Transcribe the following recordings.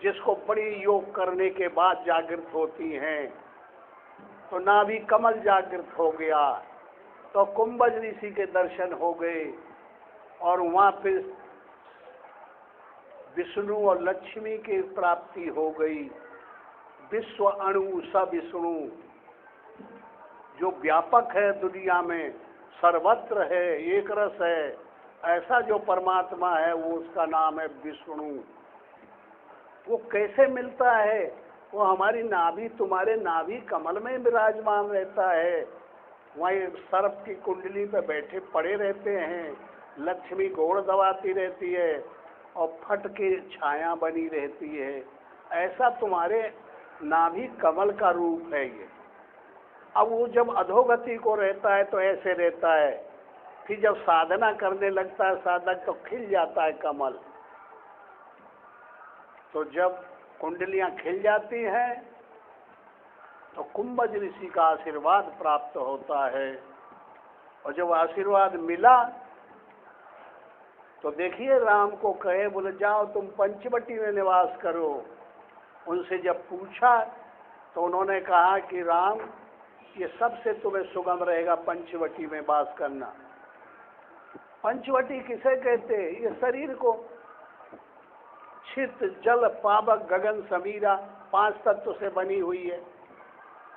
जिसको बड़ी योग करने के बाद जागृत होती हैं। तो नाभि कमल जागृत हो गया, तो कुंभज ऋषि के दर्शन हो गए, और वहां फिर विष्णु और लक्ष्मी की प्राप्ति हो गई। विश्व अणु स विष्णु, जो व्यापक है दुनिया में, सर्वत्र है, एक रस है, ऐसा जो परमात्मा है वो उसका नाम है विष्णु। वो कैसे मिलता है? वो हमारी नाभि, तुम्हारे नाभि कमल में विराजमान रहता है। वहीं सर्प की कुंडली पे बैठे पड़े रहते हैं, लक्ष्मी गोड़ दबाती रहती है और फट के छाया बनी रहती है। ऐसा तुम्हारे नाभि कमल का रूप है ये। अब वो जब अधोगति को रहता है तो ऐसे रहता है, फिर जब साधना करने लगता है साधक तो खिल जाता है कमल। तो जब कुंडलियां खिल जाती हैं तो कुंभज ऋषि का आशीर्वाद प्राप्त होता है। और जब आशीर्वाद मिला तो देखिए राम को कहे, बोले जाओ तुम पंचवटी में निवास करो। उनसे जब पूछा तो उन्होंने कहा कि राम, ये सबसे तुम्हें सुगम रहेगा पंचवटी में वास करना। पंचवटी किसे कहते? ये शरीर को। छित जल पावक गगन समीरा 5 तत्व से बनी हुई है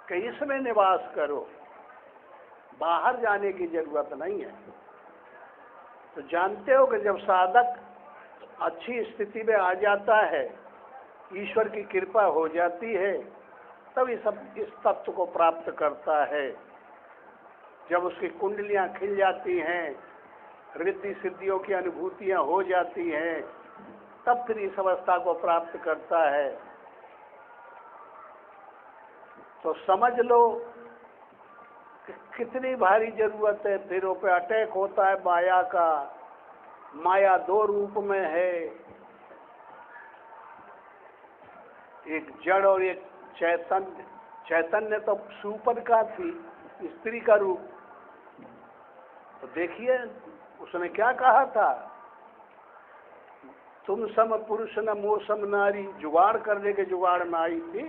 कि इसमें निवास करो, बाहर जाने की जरूरत नहीं है। तो जानते हो कि जब साधक अच्छी स्थिति में आ जाता है, ईश्वर की कृपा हो जाती है, तब इस तत्व को प्राप्त करता है। जब उसकी कुंडलियां खिल जाती हैं, रिद्धि सिद्धियों की अनुभूतियां हो जाती हैं, तब फिर इस अवस्था को प्राप्त करता है। तो समझ लो कि कितनी भारी जरूरत है। फिर पे अटैक होता है माया का। माया 2 रूप में है, एक जड़ और एक चैतन्य। चैतन्य तो सुपर का थी, स्त्री का रूप। तो देखिए उसने क्या कहा था, तुम सम पुरुष न मोह सम नारी, जुगाड़ करने के जुगाड़ में आई थी,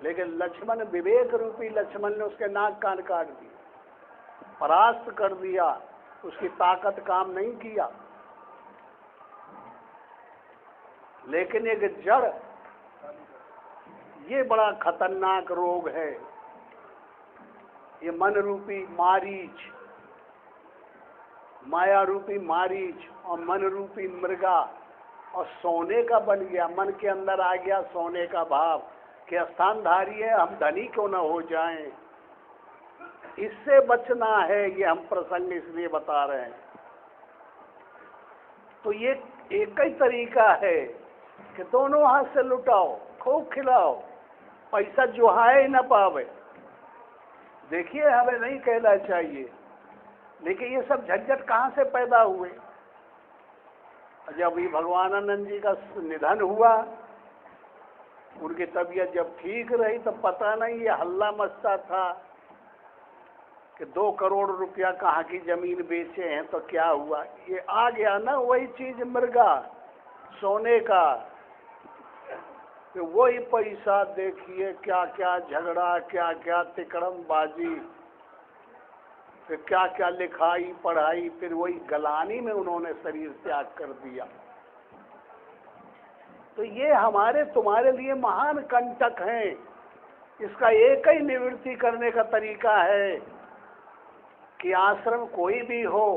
लेकिन लक्ष्मण, विवेक रूपी लक्ष्मण ने उसके नाक कान काट दिए, परास्त कर दिया, उसकी ताकत काम नहीं किया। लेकिन एक जड़, ये बड़ा खतरनाक रोग है। ये मन रूपी मारीच, माया रूपी मारीच और मन रूपी मृगा, और सोने का बन गया, मन के अंदर आ गया सोने का भाव कि स्थानधारी है, हम धनी क्यों न हो जाएं। इससे बचना है, ये हम प्रसंग इसलिए बता रहे हैं। तो ये एक ही तरीका है कि दोनों हाथ से लुटाओ, खूब खिलाओ, पैसा जुहाए न पावे। देखिए हमें नहीं कहना चाहिए, लेकिन ये सब झंझट कहाँ से पैदा हुए? जब ये भगवानानंद जी का निधन हुआ, उनकी तबीयत जब ठीक रही तो पता नहीं ये हल्ला मचता था कि 2 करोड़ रुपया कहाँ की जमीन बेचे हैं, तो क्या हुआ? ये आ गया ना वही चीज, मृगा, सोने का। तो वही पैसा देखिए क्या क्या झगड़ा, क्या क्या तिकड़म बाजी, फिर क्या क्या लिखाई पढ़ाई, फिर वही गलानी में उन्होंने शरीर त्याग कर दिया। तो ये हमारे तुम्हारे लिए महान कंटक हैं। इसका एक ही निवृत्ति करने का तरीका है कि आश्रम कोई भी हो,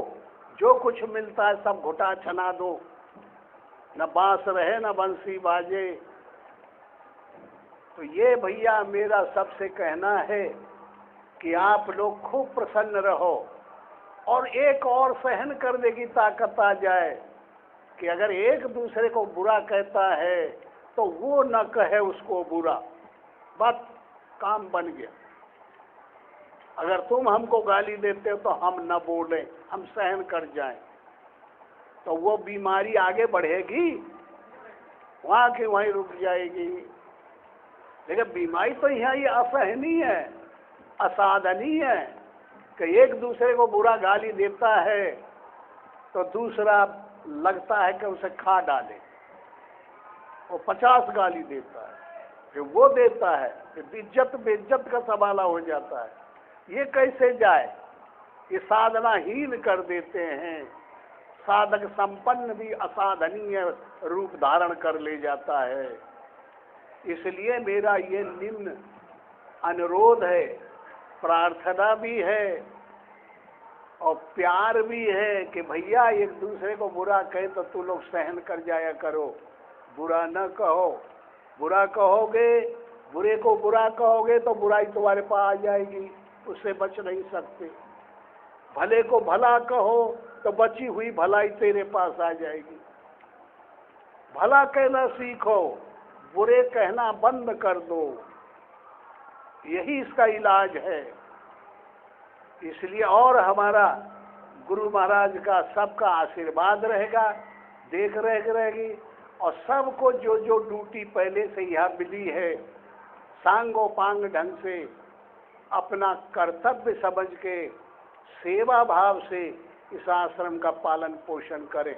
जो कुछ मिलता है सब घुटा छना दो, न बांस रहे न बंसी बाजे। तो ये भैया मेरा सबसे कहना है कि आप लोग खूब प्रसन्न रहो, और एक और सहन करने की ताकत आ जाए कि अगर एक दूसरे को बुरा कहता है तो वो न कहे उसको बुरा, बस काम बन गया। अगर तुम हमको गाली देते हो तो हम न बोलें, हम सहन कर जाएं, तो वो बीमारी आगे बढ़ेगी, वहाँ की वहीं रुक जाएगी। लेकिन बीमारी तो यहाँ ये असहनीय है, असाधनीय है कि एक दूसरे को बुरा गाली देता है तो दूसरा लगता है कि उसे खा डाले, वो 50 गाली देता है, फिर वो देता है, फिर इज्जत बेइज्जत का सवाला हो जाता है। ये कैसे जाए? ये साधनाहीन कर देते हैं। साधक संपन्न भी असाधनीय रूप धारण कर ले जाता है। इसलिए मेरा ये निम्न अनुरोध है, प्रार्थना भी है और प्यार भी है कि भैया एक दूसरे को बुरा कहे तो तू लोग सहन कर जाया करो, बुरा न कहो। बुरा कहोगे, बुरे को बुरा कहोगे तो बुराई तुम्हारे पास आ जाएगी, उससे बच नहीं सकते। भले को भला कहो तो बची हुई भलाई तेरे पास आ जाएगी। भला कहना सीखो, बुरे कहना बंद कर दो, यही इसका इलाज है। इसलिए और हमारा गुरु महाराज का सबका आशीर्वाद रहेगा, देख रेख रहेगी, और सबको जो जो ड्यूटी पहले से यहाँ मिली है सांगोपांग ढंग से अपना कर्तव्य समझ के सेवा भाव से इस आश्रम का पालन पोषण करें।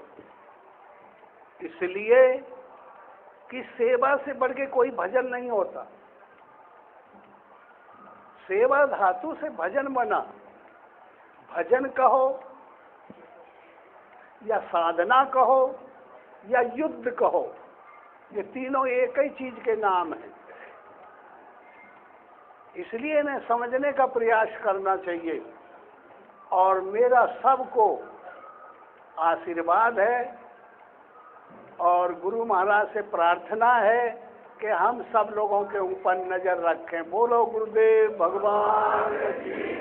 इसलिए कि सेवा से बढ़ के कोई भजन नहीं होता। सेवा धातु से भजन बना। भजन कहो या साधना कहो या युद्ध कहो, ये तीनों एक ही चीज के नाम हैं। इसलिए इन्हें समझने का प्रयास करना चाहिए। और मेरा सबको आशीर्वाद है और गुरु महाराज से प्रार्थना है कि हम सब लोगों के ऊपर नजर रखें। बोलो गुरुदेव भगवान की।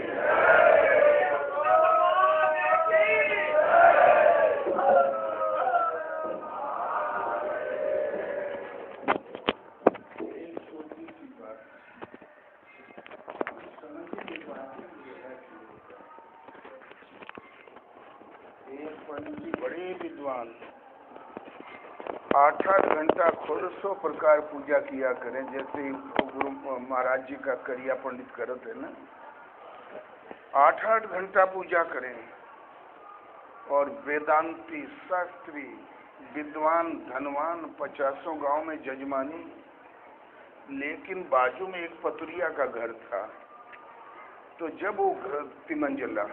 बड़े विद्वान 8-8 घंटा खुद 100 प्रकार पूजा किया करें, जैसे गुरु महाराज जी का करिया पंडित करते हैं ना। 8-8 घंटा पूजा करें और वेदांती शास्त्री विद्वान धनवान 50 गांव में जजमानी। लेकिन बाजू में एक पतुरिया का घर था, तो जब वो घर तिमंजला,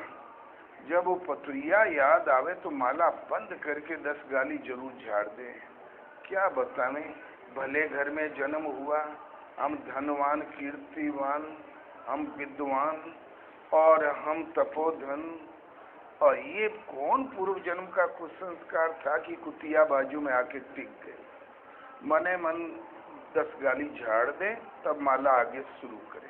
जब वो पतुरिया याद आवे तो माला बंद करके 10 गाली जरूर झाड़ दे। क्या बतावें, भले घर में जन्म हुआ, हम धनवान कीर्तिवान, हम विद्वान और हम तपोधन, और ये कौन पूर्व जन्म का कुसंस्कार था कि कुतिया बाजू में आके टिक गए। मने मन 10 गाली झाड़ दे, तब माला आगे शुरू करे।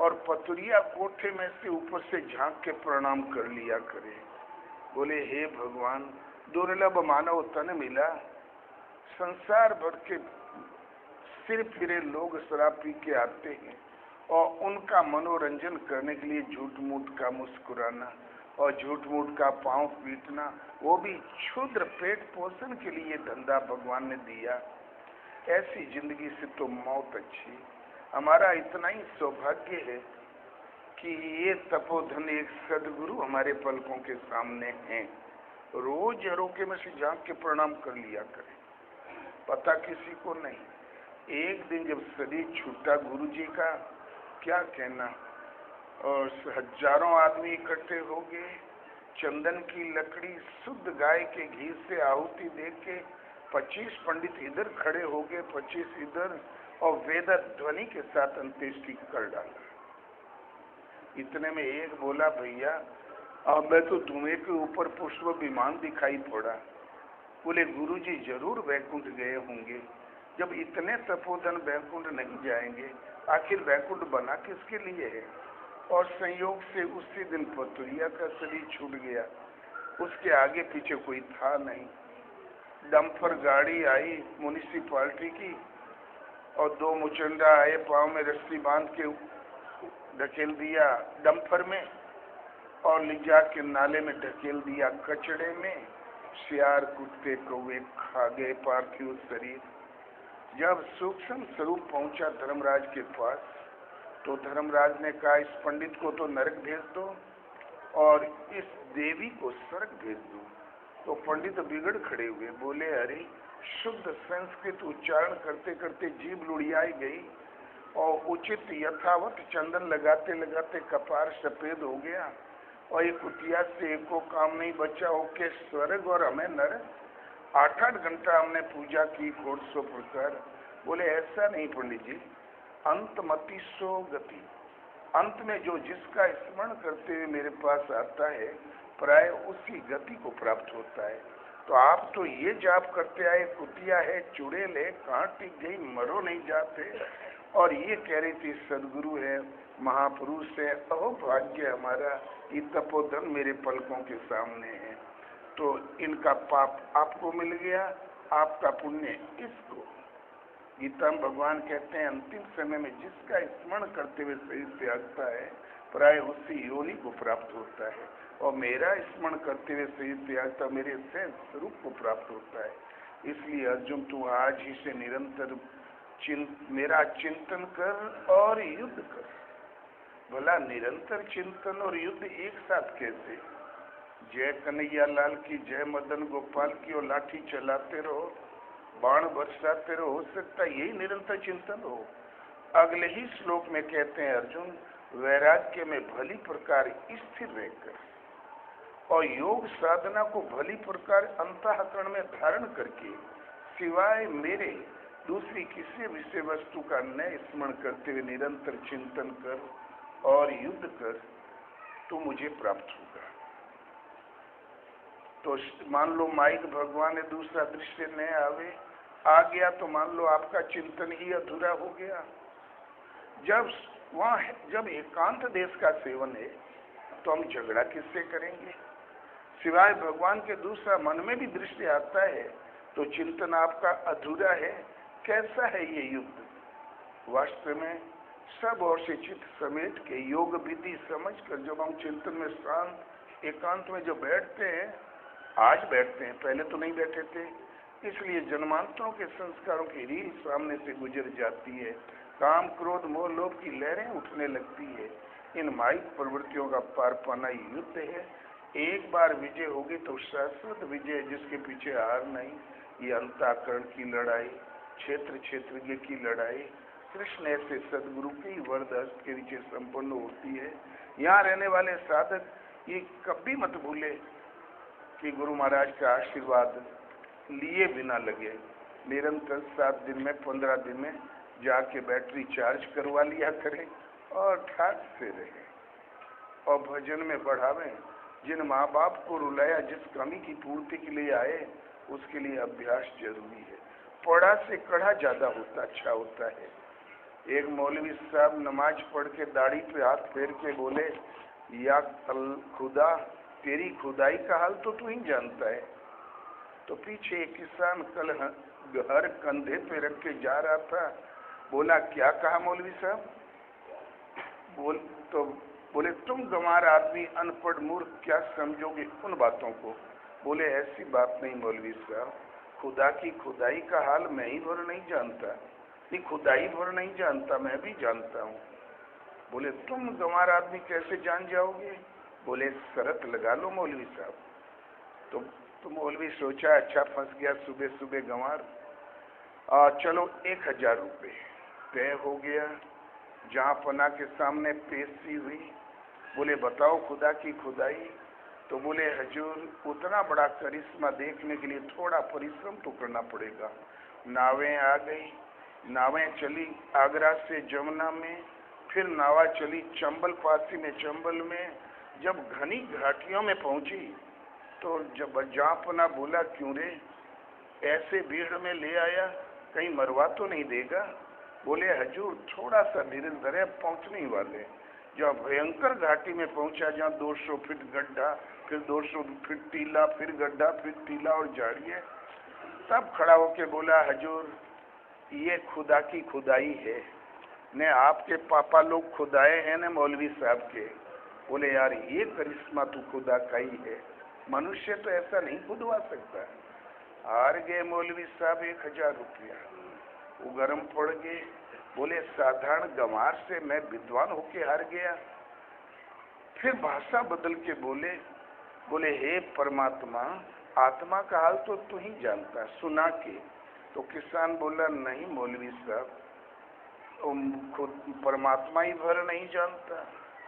और पतुरिया कोठे में से ऊपर से झांक के प्रणाम कर लिया करे, बोले हे भगवान, दुर्लभ मानव तन मिला। संसार भर के सिर फिरे लोग शराब पी के आते हैं और उनका मनोरंजन करने के लिए झूठ मूठ का मुस्कुराना और झूठ मूठ का पांव पीटना, वो भी क्षुद्र पेट पोषण के लिए धंधा भगवान ने दिया। ऐसी जिंदगी से तो मौत अच्छी। हमारा इतना ही सौभाग्य है कि ये तपोधन एक सदगुरु हमारे पलकों के सामने हैं। रोज अरोके में से झांक के प्रणाम कर लिया करें, पता किसी को नहीं। एक दिन जब शरीर छूटा गुरु जी का, क्या कहना, और हजारों आदमी इकट्ठे हो गए। चंदन की लकड़ी शुद्ध गाय के घी से आहुति दे के 25 पंडित इधर खड़े हो गए, 25 इधर, और वेद ध्वनि के साथ अंत्येष्टि कर डाला। इतने में एक बोला, भैया अब मैं तो धुएं के ऊपर पुष्प विमान दिखाई पड़ा। बोले गुरुजी जरूर वैकुंठ गए होंगे। जब इतने तपोधन वैकुंठ नहीं जाएंगे, आखिर वैकुंठ बना किसके लिए है। और संयोग से उसी दिन पतुरिया का शरीर छूट गया। उसके आगे पीछे कोई था नहीं। डंपर गाड़ी आई म्युनिसिपालिटी की और 2 मुचंडा आए, पांव में रस्सी बांध के ढकेल दिया डंपर में और ले जाके नाले में ढकेल दिया कचड़े में। सियार कुत्ते कौवे खा गए पार्थिव शरीर। जब सूक्ष्म स्वरूप पहुंचा धर्मराज के पास, तो धर्मराज ने कहा इस पंडित को तो नरक भेज दो और इस देवी को स्वर्ग भेज दो। तो पंडित बिगड़ खड़े हुए, बोले अरे शुद्ध संस्कृत उच्चारण करते करते जीभ लुढ़ियाई गई और उचित यथावत चंदन लगाते लगाते कपार सफेद हो गया और एक कुतिया से एको काम नहीं बचा हो के स्वर्ग और हमें नर 8-8 घंटा हमने पूजा की 150 प्रकार। बोले ऐसा नहीं पंडित जी, अंतमति सो गति, अंत में जो जिसका स्मरण करते हुए मेरे पास आता है प्राय उसी गति को प्राप्त होता है। तो आप तो ये जाप करते आए, कुतिया है, चुड़ैल है, कहाँ टिक गई, मरो नहीं जाते, और ये कह रही थी सदगुरु है, महापुरुष है, अहो भाग्य हमारा, ये तपोधन मेरे पलकों के सामने है। तो इनका पाप आपको मिल गया, आपका पुण्य इसको। गीता में भगवान कहते हैं अंतिम समय में जिसका स्मरण करते हुए शरीर त्यागता है प्राय उसी योनि को प्राप्त होता है, और मेरा स्मरण करते हुए शरीर त्यागता मेरे सहज स्वरूप को प्राप्त होता है। इसलिए अर्जुन तू आज ही से निरंतर मेरा चिंतन कर और युद्ध कर। भला निरंतर चिंतन और युद्ध एक साथ कैसे? जय कन्हैया लाल की, जय मदन गोपाल की, और लाठी चलाते रहो, बाण बरसाते रहो, हो सकता यही निरंतर चिंतन हो। अगले ही श्लोक में कहते हैं अर्जुन वैराग्य में भली प्रकार स्थिर रहकर और योग साधना को भली प्रकार अंतःकरण में धारण करके सिवाय मेरे दूसरी किसी विषय वस्तु का न स्मरण करते हुए निरंतर चिंतन कर और युद्ध कर तो मुझे प्राप्त होगा। तो मान लो माइक भगवान ने दूसरा दृश्य न आवे, आ गया तो मान लो आपका चिंतन ही अधूरा हो गया। जब एकांत देश का सेवन है तो हम झगड़ा किससे करेंगे? सिवाय भगवान के दूसरा मन में भी दृष्टि आता है तो चिंतन आपका अधूरा है। कैसा है ये युद्ध? वास्तव में सब ओर से चित्त समेट के योग विधि समझ कर जब हम चिंतन में शांत एकांत में जो बैठते हैं, आज बैठते हैं, पहले तो नहीं बैठे थे, इसलिए जन्मांतरों के संस्कारों की रील सामने से गुजर जाती है, काम क्रोध मोह लोभ की लहरें उठने लगती है। इन माइक प्रवृत्तियों का पार पाना युद्ध है। एक बार विजय होगी तो शाश्वत विजय, जिसके पीछे हार नहीं। ये अंतःकरण की लड़ाई, क्षेत्र क्षेत्रज्ञ की लड़ाई कृष्ण ऐसे सदगुरु के ही वरदहस्त के नीचे संपन्न होती है। यहाँ रहने वाले साधक ये कभी मत भूले कि गुरु महाराज का आशीर्वाद लिए बिना लगे। निरंतर 7 दिन में 15 दिन में जाके बैटरी चार्ज करवा लिया करें और ठाक से रहे और भजन में बढ़ावें। जिन माँ बाप को रुलाया, जिस कमी की पूर्ति के लिए आए, उसके लिए अभ्यास जरूरी है। पढ़ा से कढ़ा ज्यादा अच्छा होता है। एक मौलवी साहब नमाज पढ़ के दाढ़ी पे हाथ फेर के बोले, या खुदा तेरी खुदाई का हाल तो तू ही जानता है। तो पीछे एक किसान कल घर कंधे पे रख के जा रहा था, बोला क्या कहा मौलवी साहब? बोले तुम गंवार आदमी, अनपढ़ मूर्ख, क्या समझोगे उन बातों को? बोले ऐसी बात नहीं मौलवी साहब, खुदा की खुदाई का हाल मैं ही भर नहीं जानता। नहीं, खुदाई भर नहीं जानता, मैं भी जानता हूँ। बोले तुम गंवार आदमी कैसे जान जाओगे? बोले शरत लगा लो मौलवी साहब। तो मौलवी सोचा अच्छा फंस गया, सुबह सुबह गंवार। चलो 1000 रुपये तय हो गया। जहाँ पना के सामने पेशी हुई, बोले बताओ खुदा की खुदाई। तो बोले हजूर उतना बड़ा करिश्मा देखने के लिए थोड़ा परिश्रम तो करना पड़ेगा। नावें आ गई, नावें चली आगरा से जमुना में, फिर नावा चली चंबल पासी में, चंबल में जब घनी घाटियों में पहुंची तो जब जापना बोला क्यों रे ऐसे भीड़ में ले आया, कहीं मरवा तो नहीं देगा? बोले हजूर थोड़ा सा धीरज धरे, पहुंचने ही वाले। जब भयंकर घाटी में पहुंचा, जहाँ 200 फीट गड्ढा, फिर 200 फीट टीला, फिर गड्ढा, फिर टीला और झाड़ियाँ, तब खड़ा होके बोला हजूर ये खुदा की खुदाई है, ने आपके पापा लोग खुदाए हैं न मौलवी साहब के। बोले यार ये करिश्मा तो खुदा का ही है, मनुष्य तो ऐसा नहीं खुदवा सकता। हार गए मौलवी साहब 1000 रुपया। वो गर्म पड़ गए, बोले साधारण गंवार से मैं विद्वान होके हार गया। फिर भाषा बदल के बोले हे परमात्मा, आत्मा का हाल तो तू ही जानता, सुना के तो किसान बोला, नहीं मौलवी साहब, खुद परमात्मा ही भर नहीं जानता,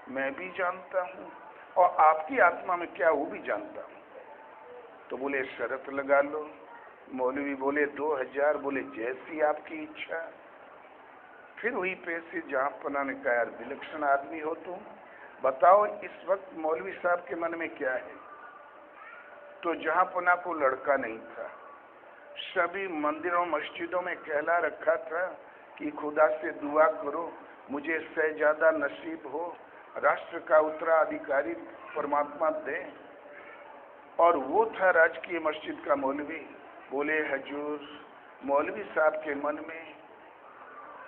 मैं भी जानता हूँ, और आपकी आत्मा में क्या वो भी जानता हूँ। तो बोले शर्त लगा लो। मौलवी बोले 2000, बोले जैसी आपकी इच्छा। फिर वही पैसे जहाँ पना ने कहा, यार विलक्षण आदमी हो तुम, बताओ इस वक्त मौलवी साहब के मन में क्या है। तो जहाँ पना को लड़का नहीं था, सभी मंदिरों मस्जिदों में कहला रखा था कि खुदा से दुआ करो मुझे शहजादा नसीब हो, राष्ट्र का उत्तराधिकारी परमात्मा दे। और वो था राजकीय मस्जिद का मौलवी। बोले हजूर, मौलवी साहब के मन में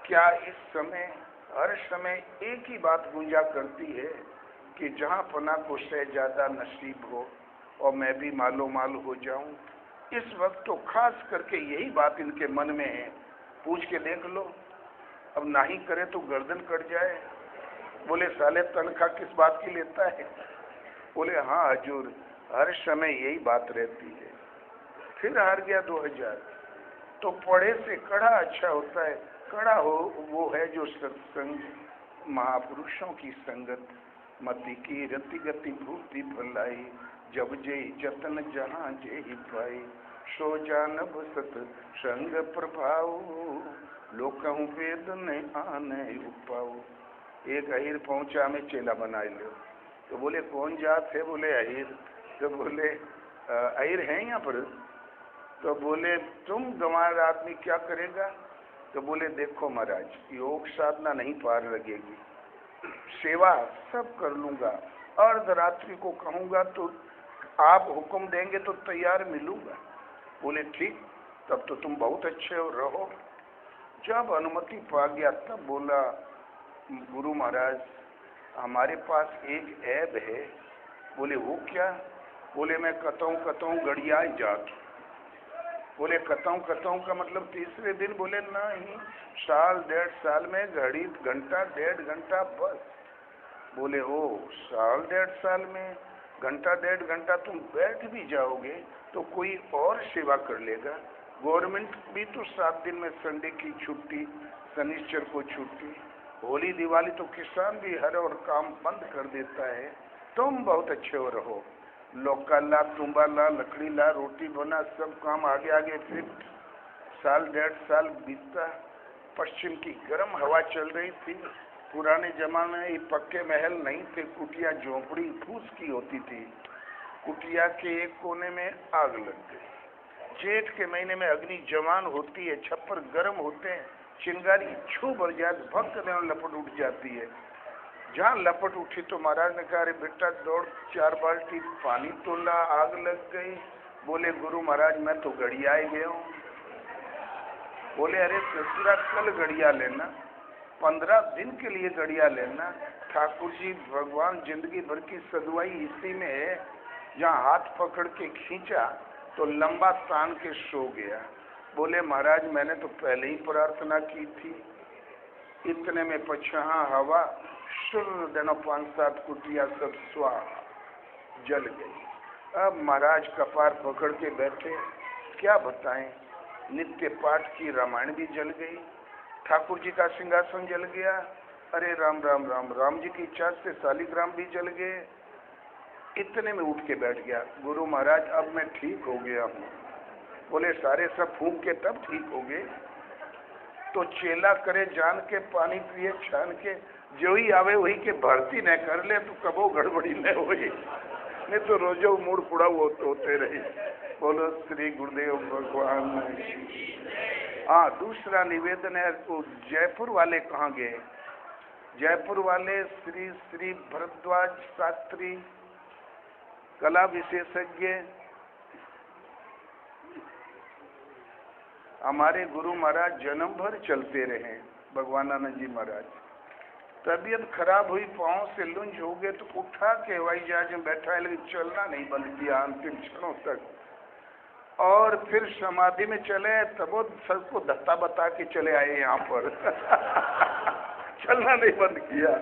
क्या इस समय हर समय एक ही बात गूंजा करती है कि जहाँ पना को शहजादा नसीब हो और मैं भी मालो माल हो जाऊं। इस वक्त तो खास करके यही बात इनके मन में है, पूछ के देख लो, अब नहीं करे तो गर्दन कट जाए। बोले साले तनख्वाह किस बात की लेता है। बोले हाँ हजूर, हर समय यही बात रहती है। फिर हार गया 2000। तो पढ़े से कड़ा अच्छा होता है। कड़ा हो वो है जो सत्संग, महापुरुषों की संगत, मति की रति गति भूति भलाई, जब जे जतन जहाँ जे ही पाई, सो जानब सत संग प्रभाव, लोकहु वेद ने आने उपाओ। एक अहिर पहुंचा में चेला बना लो। तो बोले कौन जात है। बोले अहिर। तो बोले अहिर है यहाँ पर। तो बोले तुम गंवार आदमी क्या करेगा। तो बोले देखो महाराज, योग साधना नहीं पार लगेगी, सेवा सब कर लूंगा, अर्धरात्रि को कहूंगा तो आप हुक्म देंगे तो तैयार मिलूंगा। बोले ठीक, तब तो तुम बहुत अच्छे हो, रहो। जब अनुमति पा गया तब बोला, गुरु महाराज हमारे पास एक ऐब है। बोले वो क्या। बोले मैं कतऊ गड़िया जात। बोले कतऊ का मतलब तीसरे दिन। बोले नहीं, साल 1.5 साल में घड़ी घंटा 1.5 घंटा बस। बोले ओ साल 1.5 साल में घंटा 1.5 घंटा तुम बैठ भी जाओगे तो कोई और सेवा कर लेगा। गवर्नमेंट भी तो 7 दिन में संडे की छुट्टी, शनिश्चर को छुट्टी, होली दिवाली तो किसान भी हर और काम बंद कर देता है। तुम बहुत अच्छे हो, रहो। लौका ला, तुम्बा ला, लकड़ी ला, रोटी बना, सब काम आगे आगे फिट। साल 1.5 साल बीतता। पश्चिम की गर्म हवा चल रही थी। पुराने जमाने में ये पक्के महल नहीं थे, कुटिया झोंपड़ी फूस की होती थी। कुटिया के एक कोने में आग लग गई। जेठ के महीने में अग्नि जवान होती है, छप्पर गर्म होते हैं, चिंगारी छू भर जाती, भक्त में लपट उठ जाती है। जहाँ लपट उठी तो महाराज ने कहा, अरे बेटा दौड़ 4 बाल्टी पानी तो ला, आग लग गई। बोले गुरु महाराज मैं तो गड़िया ही गया हूँ। बोले अरे ससुरा कल गड़िया लेना, 15 दिन के लिए गड़िया लेना। ठाकुर जी भगवान जिंदगी भर की सदवाई इसी में है। जहाँ हाथ पकड़ के खींचा तो लंबा तान के सो गया। बोले महाराज मैंने तो पहले ही प्रार्थना की थी। इतने में पछहा हवा शुरू देनो 5-7 कुटिया सब स्वाहा जल गई। अब महाराज कपार पकड़ के बैठे, क्या बताएं। नित्य पाठ की रामायण भी जल गई, ठाकुर जी का सिंहासन जल गया। अरे राम राम राम, राम जी की इच्छा से शालिग्राम भी जल गए। इतने में उठ के बैठ गया, गुरु महाराज अब मैं ठीक हो गया हूँ। बोले सारे सब फूंक के तब ठीक हो गए। तो चेला करे जान के, पानी पिए छान के, जो ही आवे वही के भर्ती न कर ले तो कबो गड़बड़ी न हो, नहीं तो रोजो मूड पुड़ा होते रही। बोलो श्री गुरुदेव भगवान। हाँ, दूसरा निवेदन है, तो जयपुर वाले कहाँ गए। जयपुर वाले श्री श्री भरद्वाज शास्त्री कला विशेषज्ञ हमारे गुरु महाराज जन्म भर चलते रहे। भगवानानंद जी महाराज तबीयत खराब हुई, पाँव से लुंज हो गए तो उठा के हवाई जहाज में बैठा है, लेकिन चलना नहीं बंद किया अंतिम क्षणों तक। और फिर समाधि में चले तब वो सबको धत्ता बता के चले आए यहाँ पर चलना नहीं बंद किया।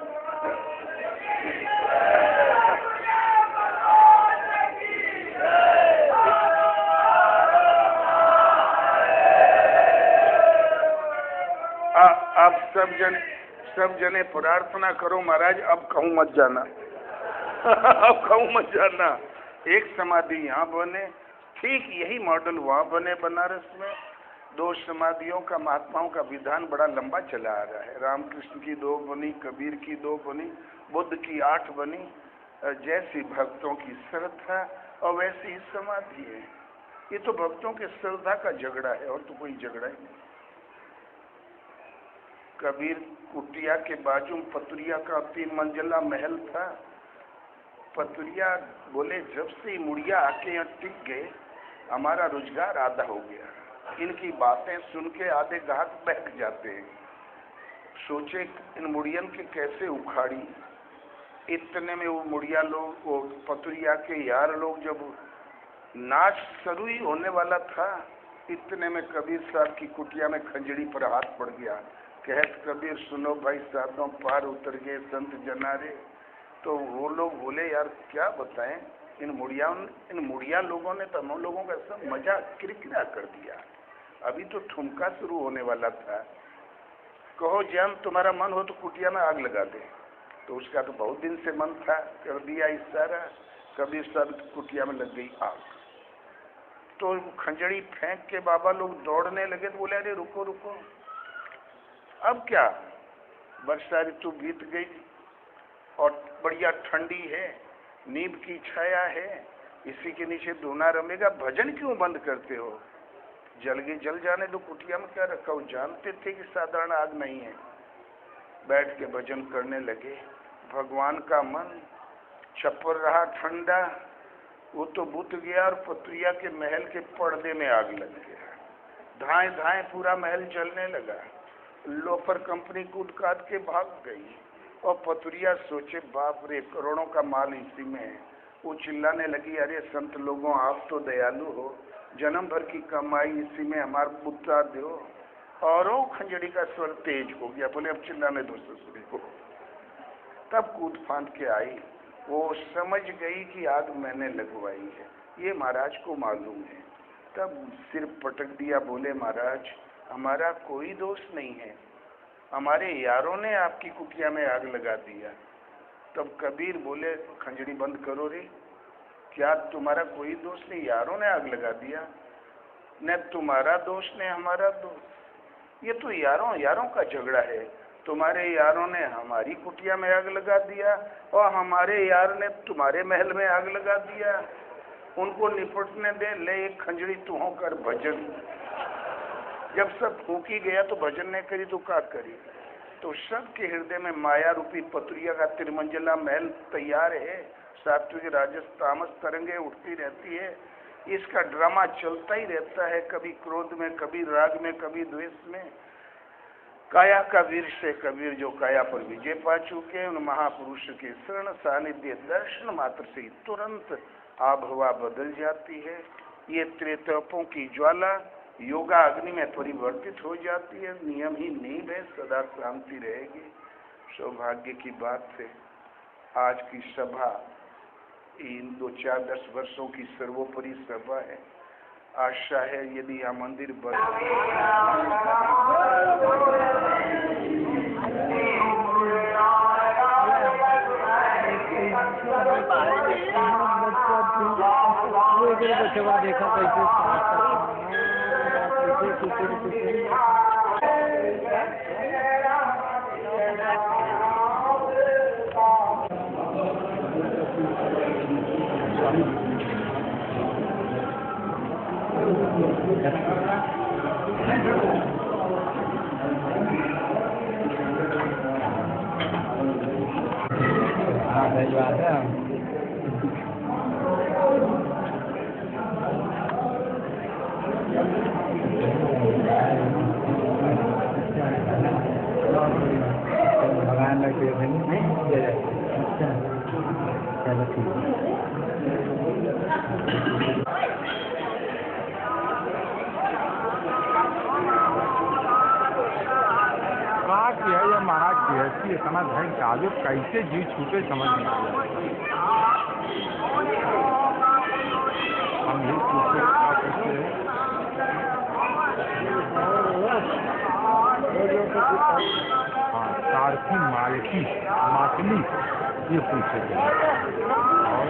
आप सब जने प्रार्थना करो महाराज, अब कहूँ मत जाना। अब कहूँ मत जाना। एक समाधि यहाँ बने, ठीक यही मॉडल वहाँ बने बनारस में। 2 समाधियों का महात्माओं का विधान बड़ा लंबा चला आ रहा है। रामकृष्ण की 2 बनी, कबीर की 2 बनी, बुद्ध की 8 बनी। जैसी भक्तों की श्रद्धा और वैसी ही समाधि है। ये तो भक्तों के श्रद्धा का झगड़ा है और तो कोई झगड़ा ही नहीं। कबीर कुटिया के बाजू में पतुरिया का 3 मंजिला महल था। पतुरिया बोले जब से मुड़िया आके यहाँ टिक गए हमारा रोजगार आधा हो गया। इनकी बातें सुन के आधे ग्राहक बैठ जाते हैं। सोचे इन मुड़ियन के कैसे उखाड़ी। इतने में वो मुड़िया लोग, वो पतुरिया के यार लोग, जब नाच शुरू ही होने वाला था, इतने में कबीर साहब की कुटिया में खंजड़ी पर हाथ पड़ गया। कहत कबीर सुनो भाई साधों पार उतर गए संत जनारे। तो वो लोग बोले यार क्या बताएं, इन मुड़िया लोगों ने तो हम लोगों का सब मजा किरकिरा कर दिया। अभी तो ठुमका शुरू होने वाला था। कहो जैन तुम्हारा मन हो तो कुटिया में आग लगा दे। तो उसका तो बहुत दिन से मन था, कर दिया इशारा। कबीर साहब कुटिया में लग गई आग। तो खंजड़ी फेंक के बाबा लोग दौड़ने लगे तो बोले अरे रुको रुको, अब क्या, वर्षा ऋतु बीत गई और बढ़िया ठंडी है, नीम की छाया है, इसी के नीचे धुना रमेगा, भजन क्यों बंद करते हो? जल गई जल जाने दो, कुटिया में क्या रखा हो। जानते थे कि साधारण आग नहीं है। बैठ के भजन करने लगे। भगवान का मन छप्पर रहा ठंडा, वो तो बुत गया और पतुरिया के महल के पर्दे में आग लग गया। धाए धाए पूरा महल जलने लगा। लोफर कंपनी कूद काट के भाग गई और पतुरिया सोचे बाप रे करोड़ों का माल इसी में है। वो चिल्लाने लगी अरे संत लोगों आप तो दयालु हो, जन्म भर की कमाई इसी में हमार पुत्रा दो। और वो खंजड़ी का स्वर तेज हो गया, बोले अब चिल्लाने दो ससुरी को। तब कूद फांद के आई। वो समझ गई कि आग मैंने लगवाई है, ये महाराज को मालूम है। तब सिर पटक दिया, बोले महाराज हमारा कोई दोष नहीं है, हमारे यारों ने आपकी कुटिया में आग लगा दिया। तब कबीर बोले खंजड़ी बंद करो रे, क्या तुम्हारा कोई दोष नहीं, यारों ने आग लगा दिया। न तुम्हारा दोष न हमारा दोष, ये तो यारों का झगड़ा है। तुम्हारे यारों ने हमारी कुटिया में आग लगा दिया और हमारे यार ने तुम्हारे महल में आग लगा दिया। उनको निपटने दे, ले एक खंजड़ी तू कर भजन। जब सब फूकी गया तो भजन ने करी तो क्या करी। तो सबके हृदय में माया रूपी पतुरिया का 3 मंजिला महल तैयार है। सात्विक राजस तामस तरंगे उठती रहती है। इसका ड्रामा चलता ही रहता है, कभी क्रोध में, कभी राग में, कभी द्वेष में। काया का वीर से कबीर जो काया पर विजय पा चुके, उन महापुरुष के शरण सानिध्य दर्शन मात्र से तुरंत आबहवा बदल जाती है। ये त्रितपों की ज्वाला योगा अग्नि में परिवर्तित हो जाती है। नियम ही नींव है, सदा शांति रहेगी। सौभाग्य की बात है आज की सभा इन 2-4-10 वर्षों की सर्वोपरि सभा है। आशा है यदि यह मंदिर बन देखा हाँ सही बात है। भगवान लगते हैं। अच्छा चलो ठीक है। या महाराज गृहस्थी इतना धन काजू कैसे जी छूटे समझ नहीं आया। हम यही पूछते क्या करते हैं। हाँ, सारथी मालकी मातली ये पूछे थे। और